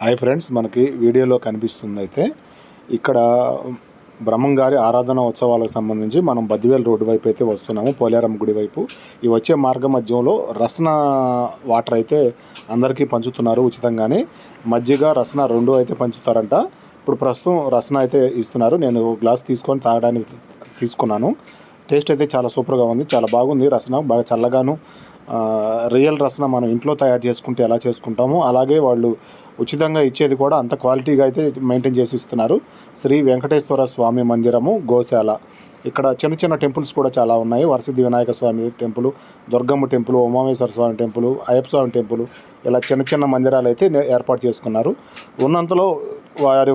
Hi friends, మనకి వీడియోలో కనిపిస్తుంది అయితే ఇక్కడ బ్రహ్మంగారి ఆరాధన ఉత్సవాలకు సంబంధించి మనం బద్దివేలు రోడ్డు వైపు అయితే వస్తున్నాము. పోలేరమ్మ గుడి వైపు ఈ వచ్చే మార్గ మధ్యంలో రసన వాటర్ అయితే అందరికీ పంచుతున్నారు ఉచితంగానే. మజ్జిగ రసన రెండు అయితే పంచుతారంట. ఇప్పుడు ప్రస్తుతం రసన అయితే ఇస్తున్నారు. నేను గ్లాస్ తీసుకొని తాగడానికి తీసుకున్నాను. టేస్ట్ అయితే చాలా సూపర్గా ఉంది, చాలా బాగుంది. రసన బాగా చల్లగాను, రియల్ రసన మనం ఇంట్లో తయారు చేసుకుంటే ఎలా చేసుకుంటామో అలాగే వాళ్ళు ఉచితంగా ఇచ్చేది కూడా అంత క్వాలిటీగా అయితే మెయింటైన్ చేసి ఇస్తున్నారు. శ్రీ వెంకటేశ్వర స్వామి మందిరము, గోశాల. ఇక్కడ చిన్న చిన్న టెంపుల్స్ కూడా చాలా ఉన్నాయి. వరసిద్ధి వినాయక స్వామి టెంపుల్, దుర్గమ్మ టెంపుల్, ఉమామేశ్వర స్వామి టెంపుల్, అయ్యప్ప స్వామి టెంపుల్, ఇలా చిన్న చిన్న మందిరాలు అయితే ఏర్పాటు చేసుకున్నారు. ఉన్నంతలో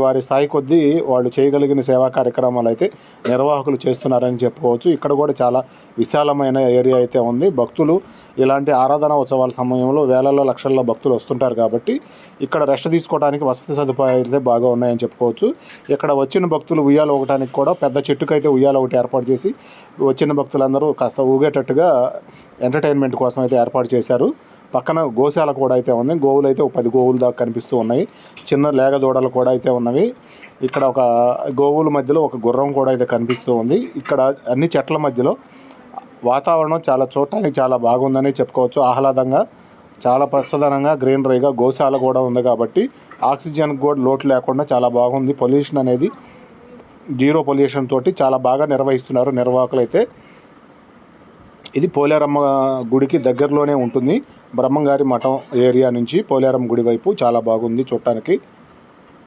వారి స్థాయి కొద్దీ వాళ్ళు చేయగలిగిన సేవా కార్యక్రమాలు అయితే నిర్వాహకులు చేస్తున్నారని చెప్పుకోవచ్చు. ఇక్కడ కూడా చాలా విశాలమైన ఏరియా అయితే ఉంది. భక్తులు ఇలాంటి ఆరాధన ఉత్సవాల సమయంలో వేలల్లో లక్షల్లో భక్తులు వస్తుంటారు కాబట్టి ఇక్కడ రెస్ట్ తీసుకోవడానికి వసతి సదుపాయాలు అయితే బాగా ఉన్నాయని చెప్పుకోవచ్చు. ఇక్కడ వచ్చిన భక్తులు ఉయ్యాల ఊగటానికి కూడా పెద్ద చెట్టుకైతే ఉయ్యాల ఒకటి ఏర్పాటు చేసి వచ్చిన భక్తులందరూ కాస్త ఊగేటట్టుగా ఎంటర్టైన్మెంట్ కోసం అయితే ఏర్పాటు చేశారు. పక్కన గోశాల కూడా అయితే ఉంది. గోవులు అయితే 10 గోవులు దాకా కనిపిస్తూ ఉన్నాయి. చిన్న లేగ దూడలు కూడా అయితే ఉన్నవి. ఇక్కడ ఒక గోవుల మధ్యలో ఒక గుర్రం కూడా అయితే కనిపిస్తూ ఉంది. ఇక్కడ అన్ని చెట్ల మధ్యలో వాతావరణం చాలా చూడటానికి చాలా బాగుందని చెప్పుకోవచ్చు. ఆహ్లాదంగా, చాలా పచ్చదనంగా, గ్రీనరీగా గోశాల కూడా ఉంది కాబట్టి ఆక్సిజన్ కూడా లోటు లేకుండా చాలా బాగుంది. పొల్యూషన్ అనేది జీరో పొల్యూషన్ తోటి చాలా బాగా నిర్వహిస్తున్నారు నిర్వాహకులు అయితే. ఇది పోలేరమ్మ గుడికి దగ్గరలోనే ఉంటుంది. బ్రహ్మంగారి మఠం ఏరియా నుంచి పోలేరమ్మ గుడి వైపు చాలా బాగుంది చూడటానికి.